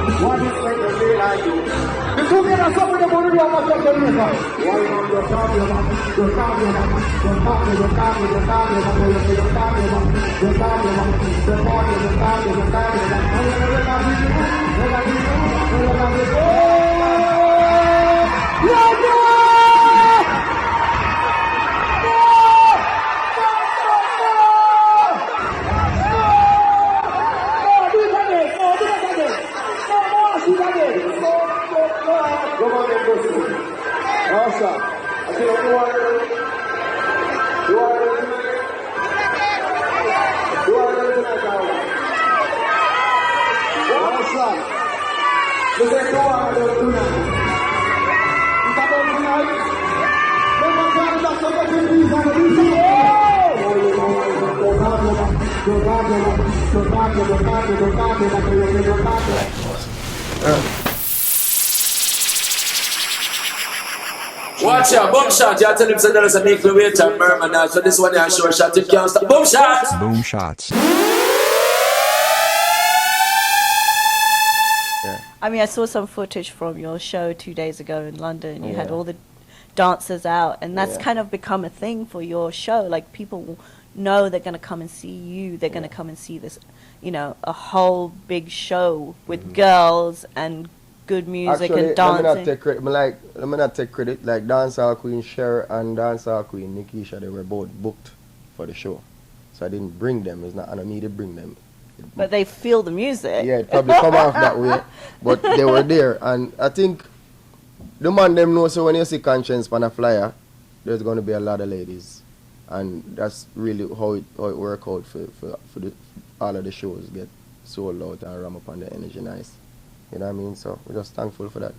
What is like the day like you? The two men are something about the room of the river. Why not the family? The family, the family, the family, the family, the family, the family, the family, the family, the family, the Watch out, boom shot. You tell him say there's a make the way to Merman now. So this one is a sure shot. Him can't stop. Boom shot. Boom shots. I mean, I saw some footage from your show 2 days ago in London. You had all the dancers out, and that's kind of become a thing for your show. Like, people know they're going to come and see you. They're going to come and see this, you know, a whole big show with girls and good music. Actually, and dancing. Let me not take credit. Like, dancehall queen Cher and dancehall queen Nikisha, they were both booked for the show. So I didn't bring them. It's not on me to bring them. But they feel the music. Yeah, it probably come off that way. But they were there. And I think the man them know, so when you see Konshens on a flyer, there's going to be a lot of ladies. And that's really how it work out for all of the shows get sold out and ram up on the energy nice. You know what I mean? So we're just thankful for that.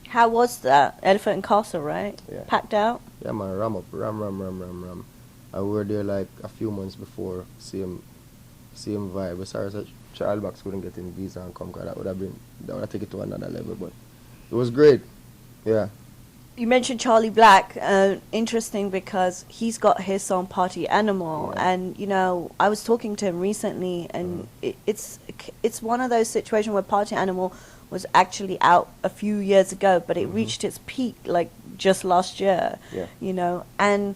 How was that? Elephant and Castle, right? Yeah. Packed out? Yeah, man, ram up, ram. And we were there like a few months before, same vibe. But sorry, such child box couldn't get in visa and come, because that would have taken it to another level. But it was great. Yeah. You mentioned Charlie Black. Interesting, because he's got his song Party Animal, and you know, I was talking to him recently, and it's one of those situations where Party Animal was actually out a few years ago, but it reached its peak like just last year. Yeah. You know, and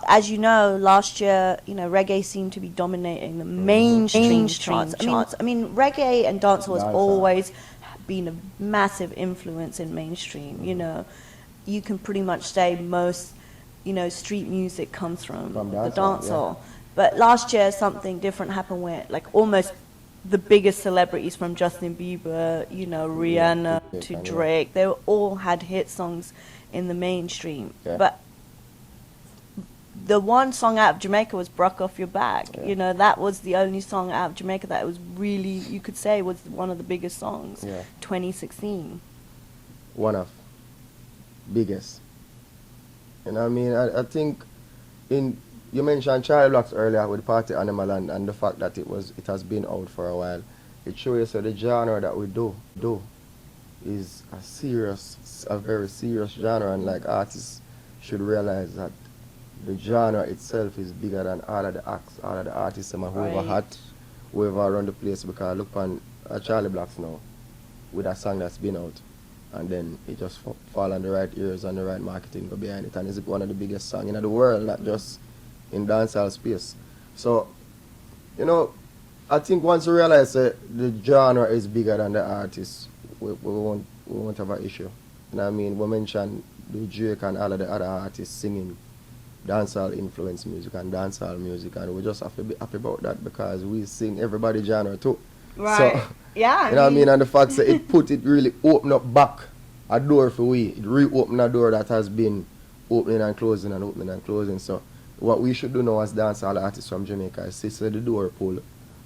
as you know, last year, you know, reggae seemed to be dominating the mainstream charts. I mean, reggae and dancehall has always been a massive influence in mainstream. You know, you can pretty much say most, you know, street music comes from the dancehall. But last year something different happened where like almost the biggest celebrities, from Justin Bieber, you know, Rihanna to Drake, they all had hit songs in the mainstream. But the one song out of Jamaica was Bruk Off Your Back. You know, that was the only song out of Jamaica that was really, you could say, was one of the biggest songs. 2016. One of biggest. You know what I mean? I think you mentioned Child Blacks earlier with Party Animal and the fact that it has been out for a while. It shows you the genre that we do is a very serious genre, and like artists should realize that the genre itself is bigger than all of the acts, all of the artists, whoever run the place, because look on Charlie Blacks now with a song that's been out, and then it just fall on the right ears and the right marketing go behind it, and it's one of the biggest songs in the world, not just in dancehall space. So, you know, I think once you realize that the genre is bigger than the artist, we won't have an issue. You know what I mean? We mentioned the Drake and all of the other artists singing dancehall influence music and dancehall music, and we just have to be happy about that, because we sing everybody's genre too. Right. So, yeah. You know what I mean? And the fact that it really opened up back a door for we. It reopened a door that has been opening and closing and opening and closing. So what we should do now as dancehall artists from Jamaica is see the door pull,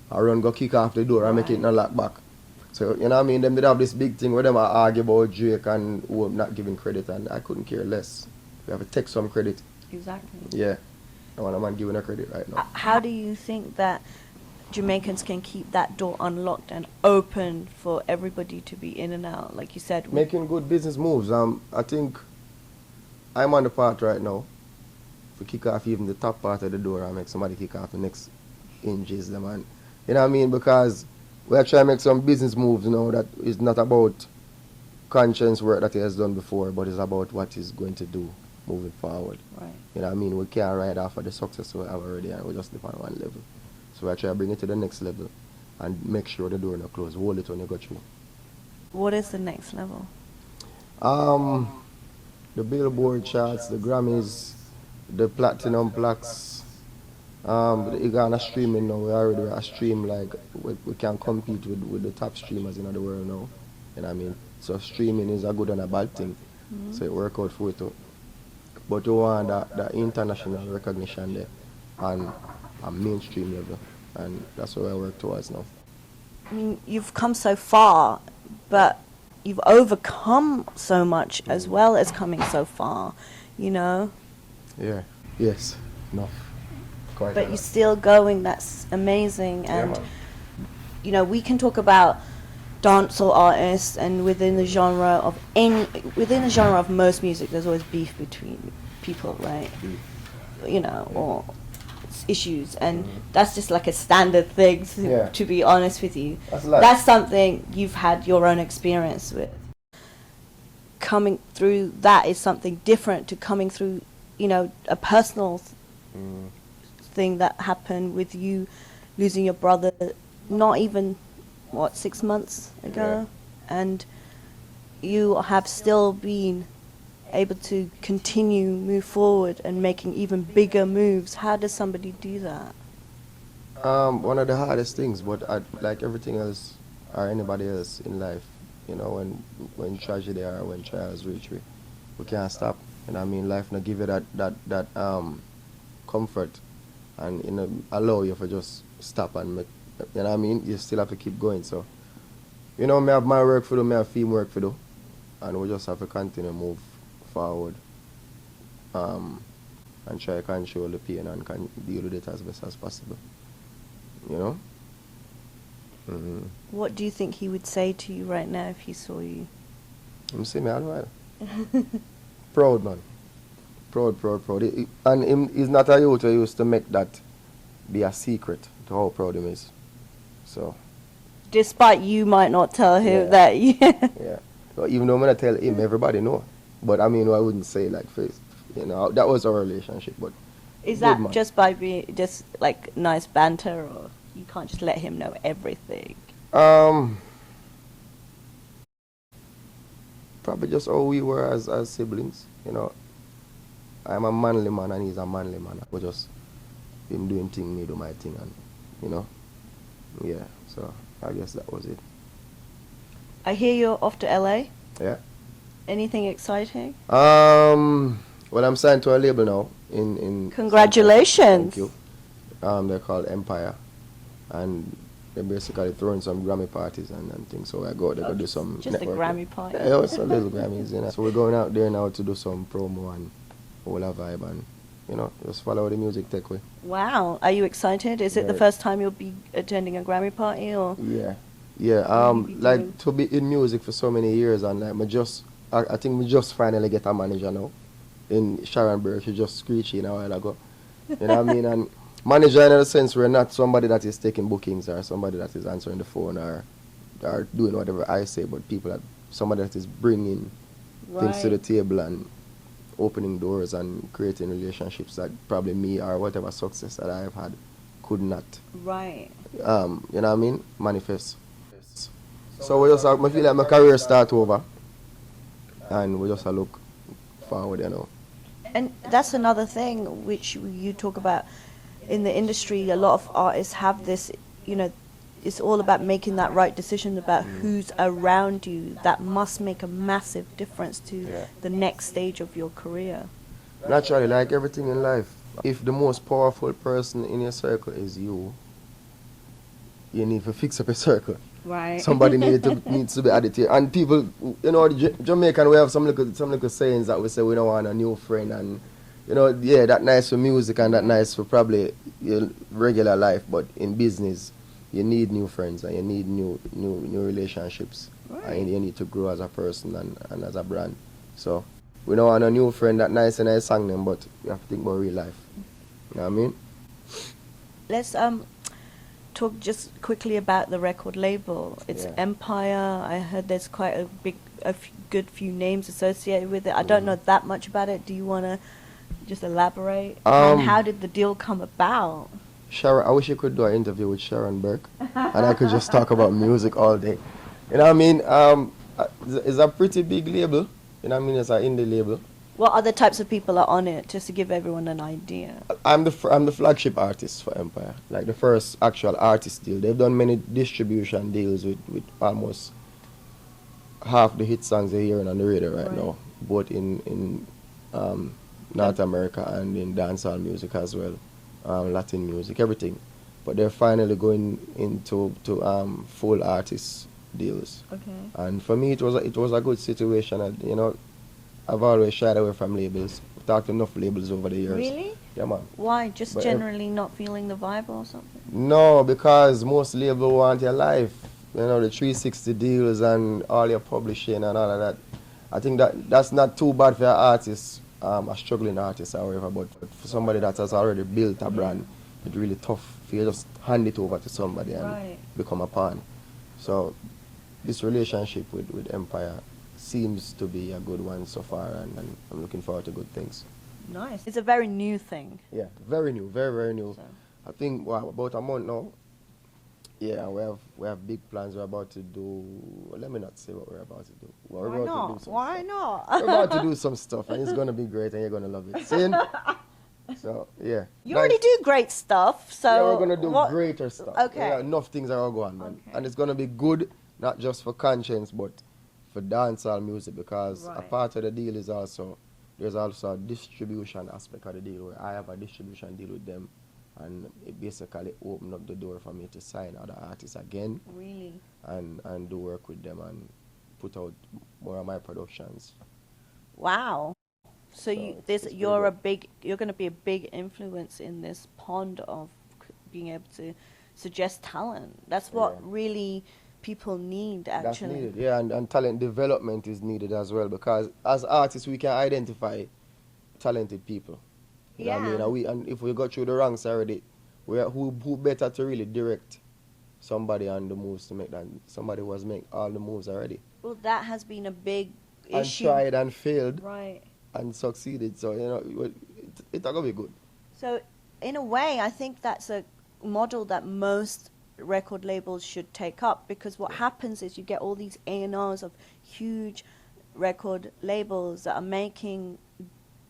or run go kick off the door and make it not lock back. So, you know what I mean? Them did have this big thing where them argue about Drake and who not giving credit, and I couldn't care less. We have to take some credit. Exactly. Yeah. I want a man giving her credit right now. How do you think that Jamaicans can keep that door unlocked and open for everybody to be in and out, like you said? Making good business moves. I think I'm on the part right now to kick off even the top part of the door and make somebody kick off the next hinges, man. You know what I mean? Because We are trying to make some business moves, you know, that is not about conscience work that he has done before, but it's about what he's going to do moving forward. Right. You know what I mean? We can't ride off of the success we have already and we just live on one level. So I try to bring it to the next level and make sure the door not close. Hold it when you go through. What is the next level? The Billboard charts, the Grammys, the platinum plaques, you got a streaming now. We already are a stream like we can compete with the top streamers in the world now. You know what I mean? So streaming is a good and a bad thing. So it work out for it too. But we want that international recognition there on a mainstream level, and that's what I work towards now. I mean, you've come so far, but you've overcome so much as well as coming so far, you know? Yeah. Yes. Enough. Quite But enough. you're still going, that's amazing. And, man. you know, we can talk about dancehall artists, and within the genre of most music, there's always beef between people, right? You know, or issues, and that's just like a standard thing, to be honest with you. That's something you've had your own experience with. Coming through that is something different to coming through, you know, a personal thing that happened with you losing your brother not even 6 months ago, and you have still been able to continue move forward and making even bigger moves. How does somebody do that? One of the hardest things, but like everything else or anybody else in life, you know, when tragedy or when trials reach we can't stop. You know what I mean? Life not give you that comfort and, you know, allow you to just stop and make, you know what I mean? You still have to keep going. So, you know, me have my work to do, me have film work to do, and we just have to continue to move forward and try to control the pain and can deal with it as best as possible. You know? What do you think he would say to you right now if he saw you? I'm saying me all the while. Proud, man. Proud. And he's not a youth who used to make that be a secret to how proud him is. So. Despite you might not tell him that. Yeah. So even though I'm going to tell him, everybody know. But I mean, I wouldn't say like face. You know, that was our relationship. But is that just by being just like nice banter, or you can't just let him know everything? Probably just how we were as siblings. You know, I'm a manly man and he's a manly man. We just him doing thing, me do my thing, and you know, yeah. So I guess that was it. I hear you're off to LA. Yeah. Anything exciting? Well, I'm signed to a label now in Congratulations. Thank you. They're called Empire, and they're basically throwing some Grammy parties and things. So I go there to do some just networking. a Grammy party. Yeah, it's a little Grammys, you know. So we're going out there now to do some promo and all that vibe, and you know, just follow the music tech way. Wow, are you excited? Is it the first time you'll be attending a Grammy party, or? Yeah. Like to be in music for so many years, and like I think we just finally get a manager now. In Sharon Bruk, she just screechy a while ago. You know what I mean? And manager in a sense, we're not somebody that is taking bookings or somebody that is answering the phone or doing whatever I say, but somebody that is bringing things to the table and opening doors and creating relationships that probably me or whatever success that I have had could not. Right. You know what I mean? Manifest. So we just I feel like my career start over, and we just look forward, you know. And that's another thing which you talk about in the industry. A lot of artists have this, you know, it's all about making that right decision about who's around you. That must make a massive difference to the next stage of your career. Naturally, like everything in life, if the most powerful person in your circle is you need to fix up a circle. Right. Somebody needs to be added here. And people, you know, Jamaican, we have some little sayings that we say we don't want a new friend, and you know, yeah, that nice for music and that nice for probably your regular life, but in business, you need new friends and you need new relationships, and you need to grow as a person and as a brand. So we don't want a new friend that nice and I sang them, but we have to think about real life. You know what I mean? Let's talk just quickly about the record label. It's Yeah. Empire. I heard there's quite good few names associated with it. I don't know that much about it. Do you want to just elaborate? And how did the deal come about? Sharon, I wish you could do an interview with Sharon Burke, and I could just talk about music all day. You know what I mean? It's a pretty big label. You know what I mean? It's an indie label. What other types of people are on it, just to give everyone an idea? I'm the flagship artist for Empire, like the first actual artist deal. They've done many distribution deals with almost half the hit songs they're hearing on the radio right now, both in North America and in dancehall music as well, Latin music, everything. But they're finally going into full artist deals. Okay. And for me, it was a good situation. And, you know, I've always shied away from labels. I've talked to enough labels over the years. Really? Yeah, man. Why? Just But generally not feeling the vibe or something? No, because most labels want your life. You know, the 360 deals and all your publishing and all of that. I think that's not too bad for an artist, a struggling artist, however, but for somebody that has already built a brand, it's really tough for you just hand it over to somebody and become a pawn. So this relationship with Empire seems to be a good one so far, and I'm looking forward to good things. Nice. It's a very new thing. Yeah, very new, very, very new. So. I think about a month now. Yeah, we have big plans. We're about to do. Well, let me not say what we're about to do. We're Why about not? To do some Why stuff. not? We're about to do some stuff, and it's gonna be great, and you're gonna love it. See? So yeah. You already do great stuff, so Yeah, we're gonna do what- greater stuff. Okay. Yeah, enough things are going on, Okay. and it's gonna be good, not just for Konshens, but for dancehall music, because a Right. part of the deal is also there's also a distribution aspect of the deal where I have a distribution deal with them, and it basically opened up the door for me to sign other artists again Really? and do work with them and put out more of my productions. Wow. So it's pretty you're good. you're going to be a big influence in this pond of being able to suggest talent. That's what Yeah. really people need, That's actually. needed, yeah, and talent development is needed as well, because as artists we can identify talented people. You know what I mean? Yeah. And if we go through the ranks already, who better to really direct somebody on the moves to make that somebody who has made all the moves already Well, that has been a big and issue. tried and failed Right. and succeeded. So you know it's gonna be good. So, in a way, I think that's a model that most record labels should take up, because what happens is you get all these A&Rs of huge record labels that are making,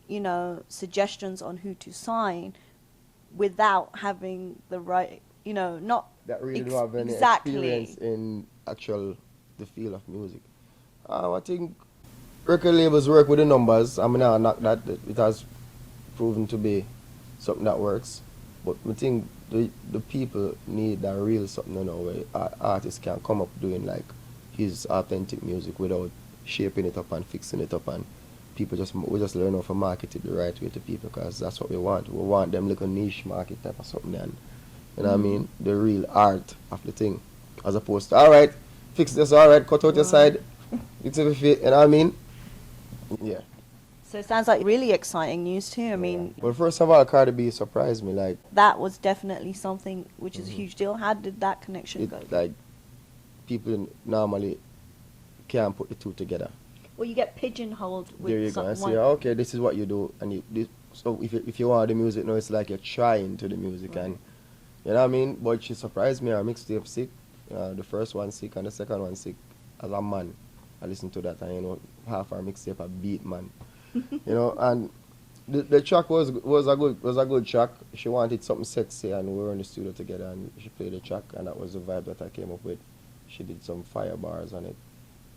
you know, suggestions on who to sign without having the right, you know, not That really don't have any exactly. experience in the field of music. I think record labels work with the numbers. I mean, I knock that. It has proven to be something that works. But I think the people need that real something, you know, where artists can come up doing like his authentic music without shaping it up and fixing it up, and we just learn how to market it the right way to people, because that's what we want. We want them little niche market type of something, and you know what I mean, the real art of the thing, as opposed to all right, fix this, all right, cut out your side, it's a fit, you know what I mean? Yeah. So it sounds like really exciting news too. I mean, Well, first of all, Cardi B surprised me. Like, that was definitely something which is a huge deal. How did that connection go? like people normally can't put the two together. Well, you get pigeonholed with There you go. I someone. say, okay, this is what you do, and so if you want the music, no, it's like you're trying to the music, and you know what I mean. But she surprised me. Her mixtape sick, the first one sick, and the second one sick. As a man, I listened to that, and you know, half our mixtape a beat, man. You know, and the track was a good track. She wanted something sexy, and we were in the studio together, and she played the track, and that was the vibe that I came up with. She did some fire bars on it,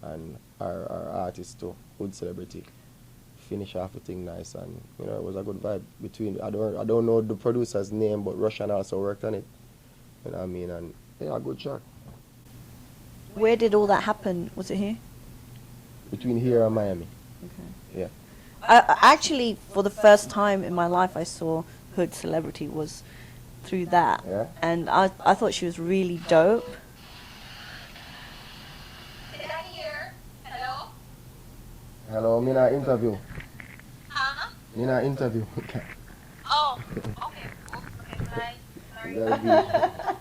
and our artist too, Hood Celebrity, finish off the thing nice, and you know, it was a good vibe between. I don't know the producer's name, but Russian also worked on it. You know what I mean? And yeah, a good track. Where did all that happen? Was it here? Between here and Miami. Okay. Yeah. Actually, for the first time in my life, I saw Hood Celebrity was through that, Yeah? and I thought she was really dope. Is that here? Hello? Hello, me na interview. Huh? Me na interview. Oh, okay. Okay, bye. Sorry. That'll be-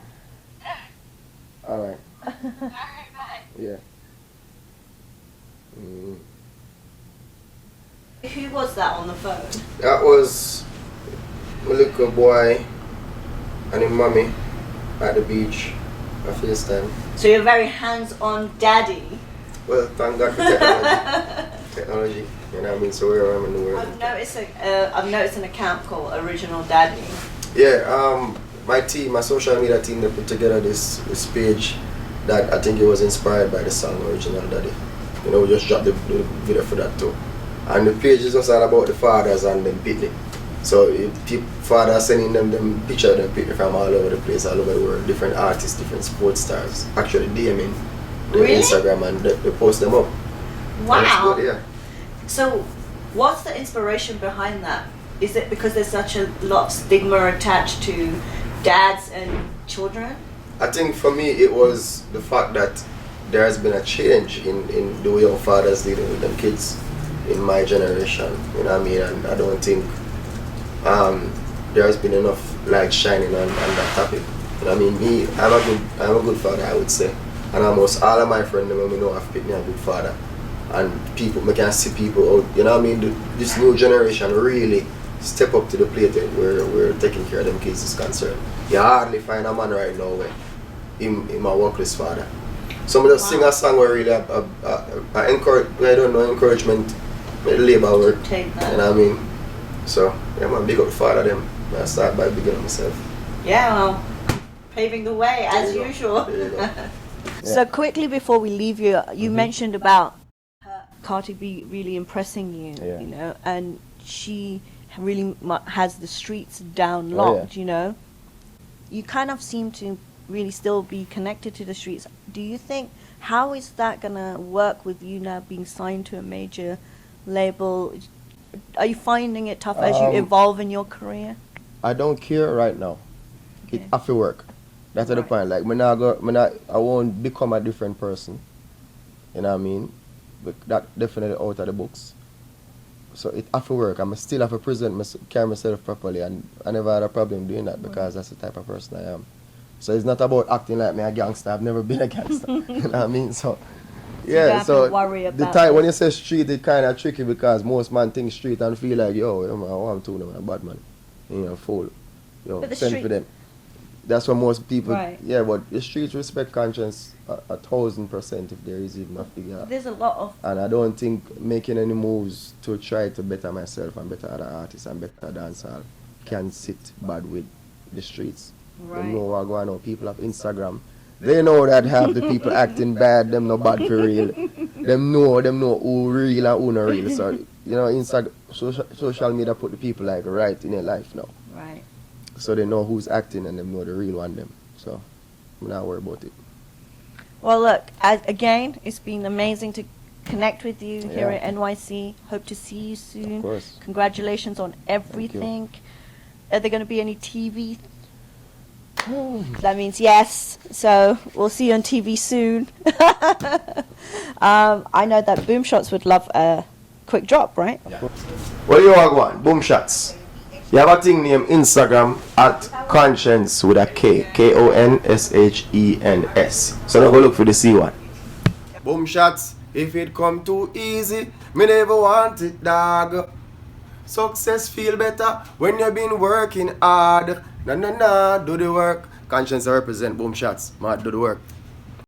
Alright, bye. Yeah. Mm. Who was that on the phone? That was my little boy and his mommy at the beach at FaceTime. So you're very hands-on daddy. Well, thank God for technology. Technology, you know what I mean? So where I'm in the world. I've noticed an account called Original Daddy. Yeah, my team, my social media team, they put together this page that I think it was inspired by the song Original Daddy. You know, we just dropped the video for that too. And the page is just all about the fathers and them picnic. So fathers sending them picture of them picnic from all over the place, all over the world, different artists, different sports stars. Actually DMing their Really? Instagram and they post them up. Wow. And it's good, yeah. So, what's the inspiration behind that? Is it because there's such a lot of stigma attached to dads and children? I think for me it was the fact that there has been a change in the way our fathers dealing with them kids in my generation. You know what I mean? And I don't think there has been enough light shining on that topic. You know what I mean? Me, I'm a good father, I would say. And almost all of my friends when we know have picked me a good father. And people, I can see people out, you know what I mean? This new generation really step up to the plate where we're taking care of them kids is concerned. You hardly find a man right now where him a workless father. Some just sing a song where really encouragement, labor work. Take that. You know what I mean? So, yeah man, big up the father them. I start by bigging up myself. Yeah, well, paving the way as There you go. usual. There you go. So quickly before we leave you, you mentioned about Cardi B really impressing you, Yeah. you know, and she really has the streets down Oh, locked, yeah. you know. You kind of seem to really still be connected to the streets. Do you think, how is that gonna work with you now being signed to a major label? Are you finding it tough as you evolve in your career? I don't care right now. It Okay. have to work. That's the Right. point. Like I won't become a different person. You know what I mean? But that definitely out of the books. So it have to work. I still have to carry myself properly, and I never had a problem doing that because that's the type of person I am. So it's not about acting like me a gangster. I've never been a gangster. You know what I mean? So you yeah. don't have So to worry the about time when it. you say street, it kind of tricky because most man think street and feel like yo, I'm too a bad man, you know, fool. Yo, But the send street- for them. That's what most people. Right. Yeah, but the streets respect conscience 1,000% if there is even a figure. There's a lot of And I don't think making any moves to try to better myself and better other artists and better dancehall can sit bad with the streets. Right. They know what going on. People have Instagram. They know that half the people acting bad, them no bad for real. Them know who real and who not real. So, you know, social media put the people like right in their life now. right. So they know who's acting and they know the real one them. So I'm not worried about it. Well, look, again, it's been amazing to connect with you here Yeah. at NYC. Hope to see you soon. Of course. Congratulations on everything. Are there going to be any TV? That means yes. So we'll see you on TV soon. I know that Boom Shots would love a quick drop, right? What do you want? Boom shots. You have a thing named Instagram at Konshens with a K. Konshens. So now go look for the C1. Boom shots. If it come too easy, me never want it, dog. Success feel better when you been working hard. Do the work. Conscience represent boom shots. Man, do the work.